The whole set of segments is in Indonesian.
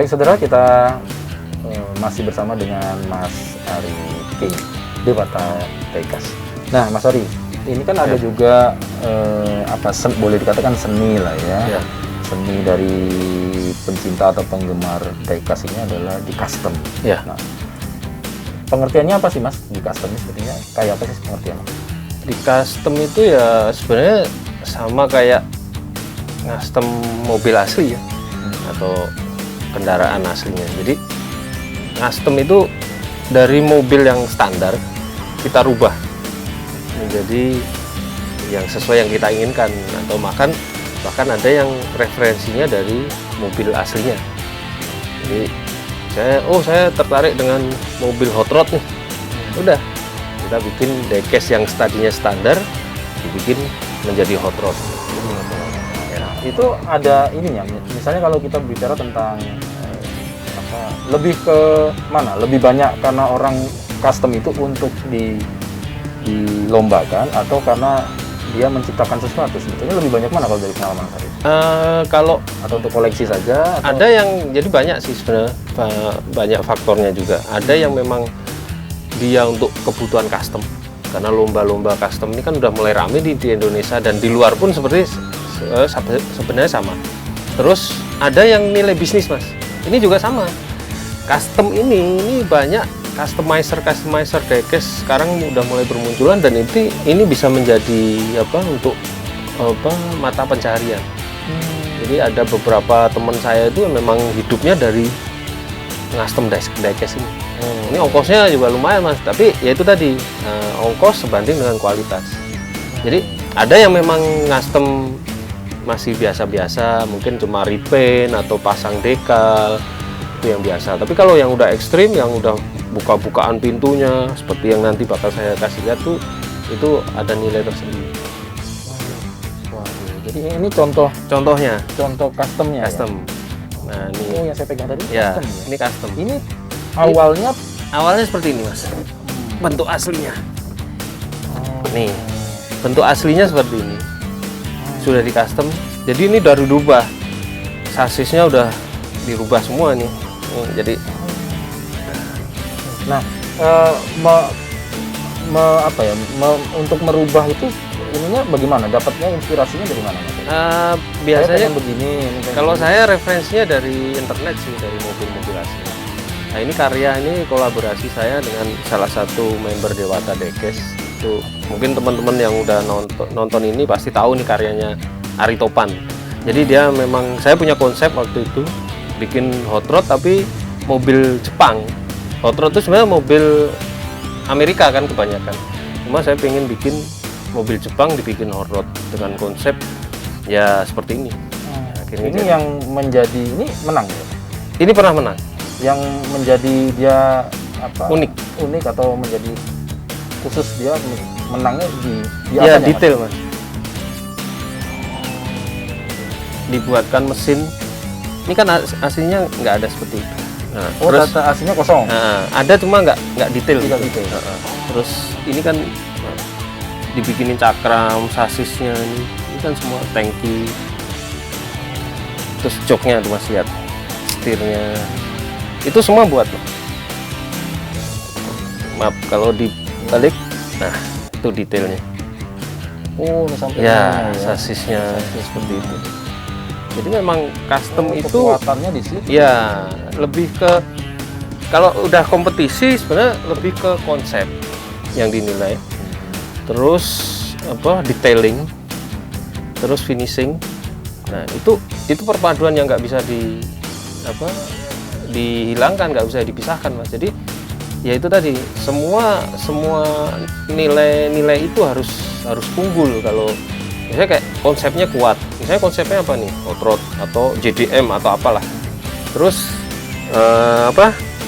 Baik saudara, kita masih bersama dengan Mas Ari King, Dewata Tegas. Nah Mas Ari, ini kan ada juga boleh dikatakan seni lah ya. Seni dari pencinta atau penggemar diecast ini adalah di custom. Nah, pengertiannya apa sih Mas di custom ini, sepertinya kayak apa sih pengertiannya? Di custom itu ya sebenarnya sama kayak custom mobil asli ya, atau kendaraan aslinya. Jadi custom itu dari mobil yang standar kita rubah menjadi yang sesuai yang kita inginkan, atau bahkan ada yang referensinya dari mobil aslinya. Jadi saya tertarik dengan mobil hot rod nih, udah kita bikin diecast yang tadinya standar dibikin menjadi hot rod. Itu ada ininya, misalnya kalau kita bicara tentang lebih ke mana, lebih banyak karena orang custom itu untuk dilombakan atau karena dia menciptakan sesuatu, sebetulnya lebih banyak mana kalau dari pengalaman tadi? Atau untuk koleksi saja? Atau? Ada yang jadi banyak sih sebenarnya, banyak faktornya juga. Ada yang memang dia untuk kebutuhan custom, karena lomba-lomba custom ini kan udah mulai rame di Indonesia dan di luar pun sebenarnya sama. Terus ada yang nilai bisnis Mas, ini juga sama. Custom ini banyak customizer diecast sekarang udah mulai bermunculan, dan ini bisa menjadi untuk mata pencaharian. Jadi ada beberapa teman saya itu memang hidupnya dari custom diecast ini. Ini ongkosnya juga lumayan Mas, tapi ya itu tadi, ongkos sebanding dengan kualitas. Jadi ada yang memang custom masih biasa-biasa, mungkin cuma repaint atau pasang dekal, itu yang biasa. Tapi kalau yang udah ekstrim, yang udah buka-bukaan pintunya seperti yang nanti bakal saya kasih lihat tuh, itu ada nilai tersendiri. Jadi ini contoh customnya. Custom. Ya? Nah ini yang saya pegang tadi ya, custom. Ini custom. Ini awalnya seperti ini Mas, bentuk aslinya. Nih bentuk aslinya seperti ini, sudah di custom. Jadi ini udah dirubah, sasisnya udah dirubah semua nih. Jadi untuk merubah itu ininya bagaimana? Dapatnya inspirasinya dari mana Mas? Biasanya begini. Kalau saya referensinya dari internet sih, dari mobil-mobil asli. Nah ini kolaborasi saya dengan salah satu member Dewata Tegas. Itu mungkin teman-teman yang udah nonton ini pasti tahu nih karyanya Ari Topan. Jadi dia memang, saya punya konsep waktu itu bikin hot rod tapi mobil Jepang. Hot rod itu sebenarnya mobil Amerika kan kebanyakan. Cuma saya pengen bikin mobil Jepang dibikin hot rod dengan konsep ya seperti ini. Akhirnya ini yang menjadi menang ya? Ini pernah menang. Yang menjadi dia unik atau menjadi khusus, dia menangnya di ya, apanya, detail Mas. Dibuatkan mesin. Ini kan aslinya nggak ada seperti itu. Nah, terus data aslinya kosong. Ada cuma nggak detail. Tidak detail. Terus ini kan dibikinin cakram, sasisnya ini kan semua tangki. Terus joknya tuh Mas, lihat setirnya. Itu semua buat loh. Maaf kalau dibalik, nah itu detailnya. Sampai ya, sasisnya seperti itu. Jadi memang custom itu kekuatannya di situ. Ya, lebih ke, kalau udah kompetisi sebenarnya lebih ke konsep yang dinilai. Terus detailing, terus finishing. Nah, itu perpaduan yang nggak bisa dihilangkan, nggak bisa dipisahkan Mas. Jadi ya itu tadi, semua nilai itu harus unggul. Kalau misalnya kayak konsepnya kuat, misalnya konsepnya apa nih, hot rod atau JDM atau apalah, terus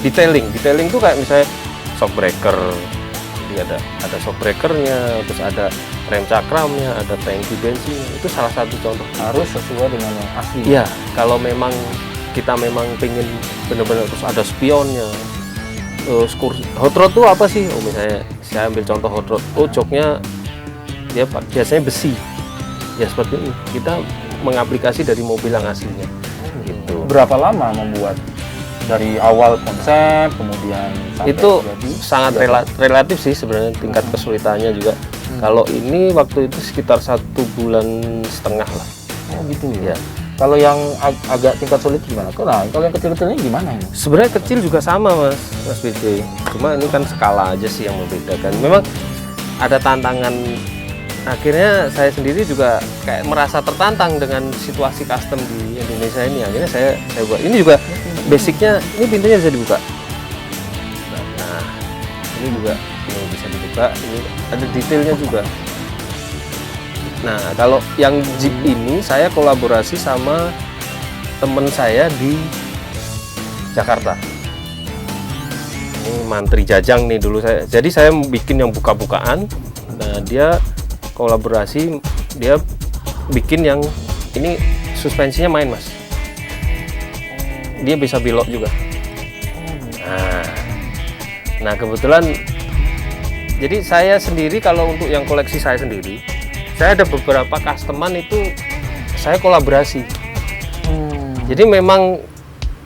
detailing itu kayak misalnya shock breaker, jadi ada shock breakernya, terus ada rem cakramnya, ada tangki bensinnya. Itu salah satu contoh. Harus sesuai dengan yang asli. Iya, kalau memang kita pengen benar-benar, terus ada spionnya. Hot rod tuh apa sih? Misalnya saya ambil contoh hot rod. Joknya dia biasanya besi. Ya seperti ini. Kita mengaplikasi dari mobil yang aslinya. Gitu. Berapa lama membuat dari awal konsep kemudian sampai itu jadi sangat relatif sih sebenarnya tingkat kesulitannya juga. Kalau ini waktu itu sekitar 1,5 bulan lah. Oh gitu ya. Ya. Kalau yang agak tingkat sulit gimana? Nah, kalau yang kecil-kecilnya gimana ini? Sebenarnya kecil juga sama Mas BJ. Cuma ini kan skala aja sih yang membedakan. Memang ada tantangan. Akhirnya saya sendiri juga kayak merasa tertantang dengan situasi custom di Indonesia ini. Akhirnya saya buat. Ini juga basicnya, ini pintunya bisa dibuka. Nah, ini juga ini bisa dibuka. Ini ada detailnya juga. Nah, kalau yang Jeep ini saya kolaborasi sama temen saya di Jakarta. Ini Mantri Jajang nih dulu saya. Jadi saya bikin yang buka-bukaan. Nah, dia kolaborasi, dia bikin yang ini suspensinya main Mas. Dia bisa belok juga. Nah kebetulan, jadi saya sendiri kalau untuk yang koleksi saya sendiri, saya ada beberapa customan itu saya kolaborasi. Jadi memang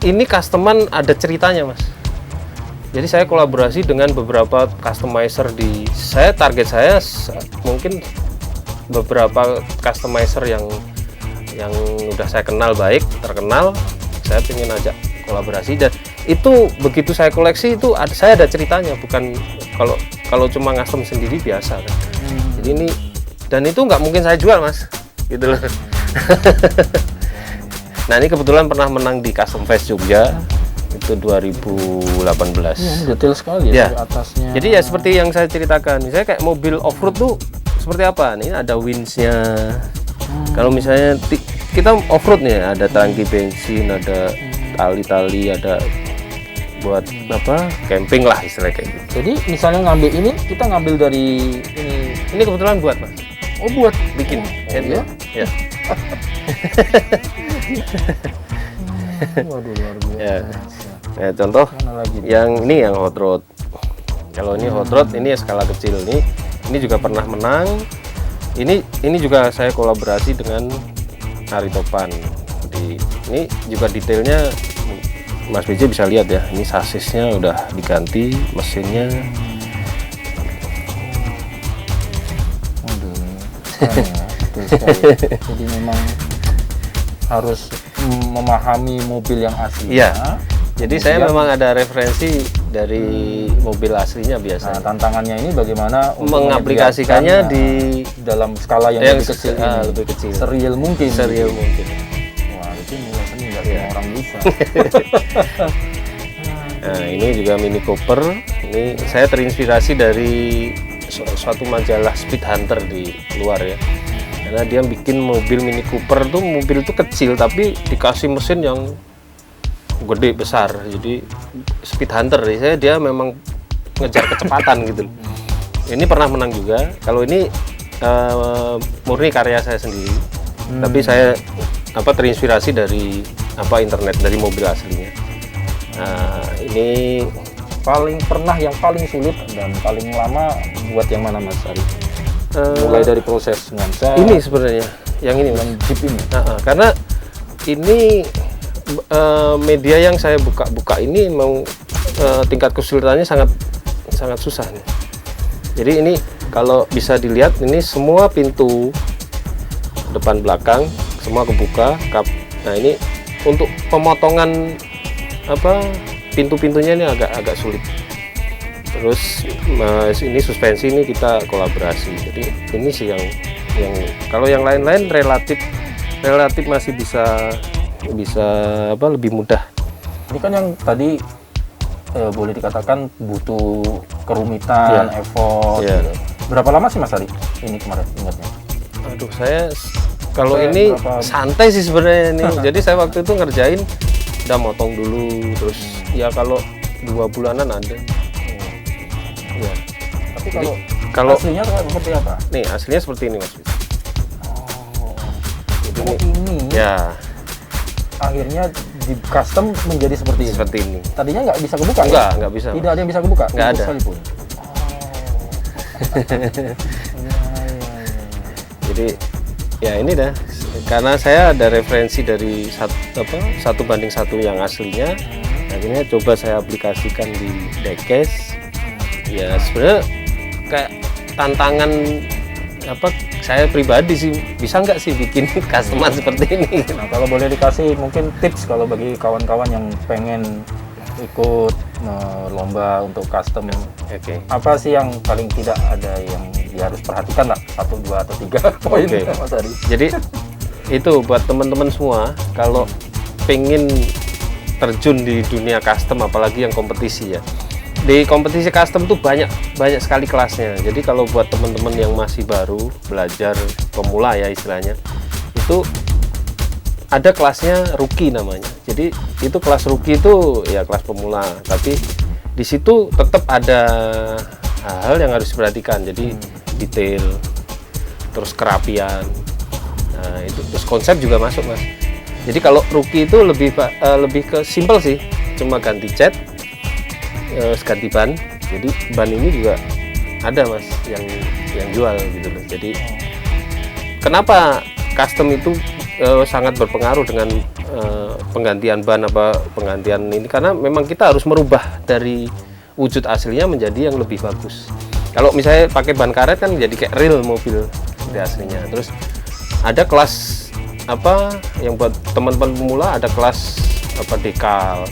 ini customan ada ceritanya Mas. Jadi saya kolaborasi dengan beberapa customizer target saya mungkin beberapa customizer yang udah saya kenal baik, terkenal, saya ingin ajak kolaborasi. Dan itu begitu saya koleksi itu saya ada ceritanya, bukan kalau cuma custom sendiri biasa kan. Jadi ini, dan itu nggak mungkin saya jual Mas, gitu loh. Nah ini kebetulan pernah menang di Custom Fest Jogja. Itu 2018. Ini detail sekali ya, Ya. atasnya. Jadi ya seperti yang saya ceritakan, misalnya kayak mobil off-road tuh seperti apa? Ini ada winch-nya. Kalau misalnya kita off-road nih, ada tangki bensin, ada tali-tali, ada buat apa? Camping lah istilahnya kayak gitu. Jadi misalnya ngambil ini, kita ngambil dari ini. Ini kebetulan buat Mas. Oh buat Bikin. Oh, iya? Ya. Waduh luar biasa. Ya. Ya, contoh Mana lagi nih? yang ini yang hot rod. Kalau ini hot rod, ini skala kecil nih. Ini juga pernah menang. Ini juga saya kolaborasi dengan Ari Topan. Ini juga detailnya Mas BJ bisa lihat ya. Ini sasisnya udah diganti, mesinnya. Waduh, keren ya, betul sekali. Jadi memang harus memahami mobil yang asli. Iya. Jadi saya memang ada referensi dari mobil aslinya biasa. Nah, tantangannya ini bagaimana untuk Mengaplikasikannya menyediakan, di dalam skala yang lebih kecil ini. lebih kecil. Serial mungkin. Serial mungkin. Wah, itu mulai seni nggak semua orang bisa. Nah, ini juga Mini Cooper. Ini saya terinspirasi dari suatu majalah Speed Hunter di luar ya. Karena dia bikin mobil Mini Cooper tuh, mobil itu kecil tapi dikasih mesin yang gede besar. Jadi Speed Hunter dia memang ngejar kecepatan gitu. Ini pernah menang juga. Kalau ini murni karya saya sendiri. Tapi saya terinspirasi dari internet, dari mobil aslinya. Nah, ini yang paling sulit dan paling lama buat yang mana Mas Ari? Mulai dari proses konsep. ini sebenarnya yang ini Mas. Yang Jeep ini. Karena ini media yang saya buka ini memang tingkat kesulitannya sangat susah nih. Jadi ini kalau bisa dilihat, ini semua pintu depan belakang semua kebuka. Nah ini untuk pemotongan pintu-pintunya ini agak sulit. Terus ini suspensi ini kita kolaborasi. Jadi ini sih yang kalau yang lain-lain relatif masih bisa lebih mudah. Ini kan yang tadi boleh dikatakan butuh kerumitan, effort. Iya. Gitu. Berapa lama sih Mas Ari ini kemarin ingatnya? Aduh, saya kalau Saya ini berapa- santai sih sebenarnya ini. Jadi saya waktu itu ngerjain udah motong dulu, terus ya kalau 2 bulanan ada. Ya. Tapi Jadi, kalau kalau aslinya seperti apa? nih aslinya seperti ini Mas. Oh, Jadi oh, ini ini ya akhirnya di custom menjadi seperti ini. seperti ini. Tadinya nggak bisa kebuka ya? Enggak bisa. Tidak ada yang bisa kebuka? Nggak pintu ada. sekalipun? Oh. Jadi ya ini dah, karena saya ada referensi dari 1:1 yang aslinya. Akhirnya coba saya aplikasikan di diecast. Ya sebenarnya kayak tantangan apa, saya pribadi sih, bisa nggak sih bikin customer seperti ini. Nah, kalau boleh dikasih mungkin tips kalau bagi kawan-kawan yang pengen ikut lomba untuk custom, Oke. apa sih yang paling tidak ada yang dia harus perhatikan lah, 1, 2, atau 3 poin, Oke. Mas Ari? Jadi itu buat teman-teman semua, kalau pengen terjun di dunia custom, apalagi yang kompetisi ya. Di kompetisi custom tuh banyak sekali kelasnya. Jadi kalau buat teman-teman yang masih baru belajar, pemula ya istilahnya, itu ada kelasnya rookie namanya. Jadi itu kelas rookie itu ya kelas pemula, tapi di situ tetap ada hal-hal yang harus diperhatikan. Jadi detail, terus kerapian. Nah, itu terus konsep juga masuk, Mas. Jadi kalau rookie itu lebih ke simple sih, cuma ganti cat, ganti ban. Jadi ban ini juga ada, Mas, yang jual gitu loh. Jadi kenapa custom itu sangat berpengaruh dengan penggantian ban apa penggantian ini, karena memang kita harus merubah dari wujud aslinya menjadi yang lebih bagus. Kalau misalnya pakai ban karet kan jadi kayak real mobil di aslinya. Terus ada kelas apa yang buat teman-teman pemula, ada kelas apa dekal.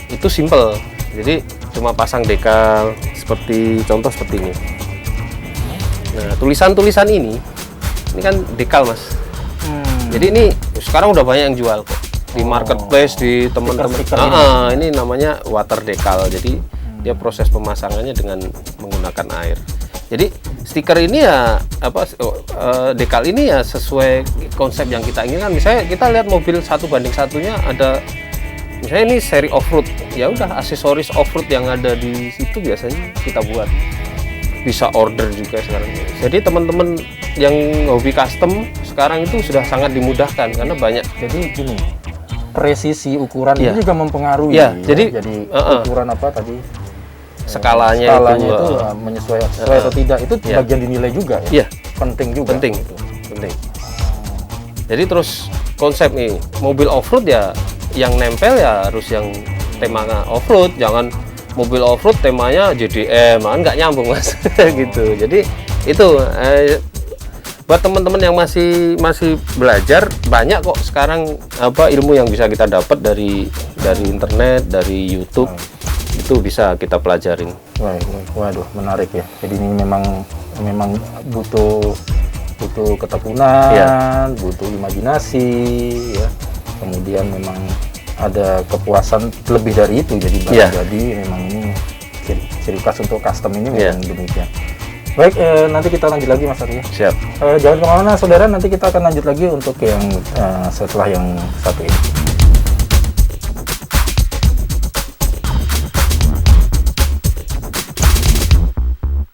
Itu simple. Jadi cuma pasang dekal seperti contoh seperti ini. Nah, tulisan-tulisan ini kan dekal, Mas. Jadi ini sekarang udah banyak yang jual kok di marketplace, di teman-teman. Ini namanya water decal. Jadi dia proses pemasangannya dengan menggunakan air. Jadi stiker ini ya apa dekal ini ya sesuai konsep yang kita inginkan. Misalnya kita lihat mobil 1:1-nya ada, misalnya ini seri off-road, ya udah aksesoris off-road yang ada di situ biasanya kita buat. Bisa order juga sekarang. Jadi teman-teman yang hobi custom sekarang itu sudah sangat dimudahkan karena banyak. Jadi gini, presisi ukuran Iya. itu juga mempengaruhi. Iya, ya. jadi, ukuran apa tadi? Skalanya itu menyesuaikan sesuai atau tidak itu Iya. bagian dinilai juga ya. Iya. Penting juga. penting, gitu. penting. Jadi terus konsep nih mobil off-road ya, yang nempel ya harus yang temanya off-road, jangan mobil off-road temanya JDM, kan nggak nyambung, Mas. Gitu. Jadi itu buat teman-teman yang masih belajar, banyak kok sekarang apa ilmu yang bisa kita dapat dari internet, dari YouTube. Itu bisa kita pelajarin. Waduh, menarik ya. Jadi ini memang butuh ketekunan, Iya. butuh imajinasi, ya. Kemudian memang ada kepuasan lebih dari itu. Jadi Iya. jadi memang ini ciri khas untuk custom ini Iya. memang demikian. Baik, nanti kita lanjut lagi, Mas Arya. Siap. Jangan kemana-mana, saudara. Nanti kita akan lanjut lagi untuk yang setelah yang satu ini.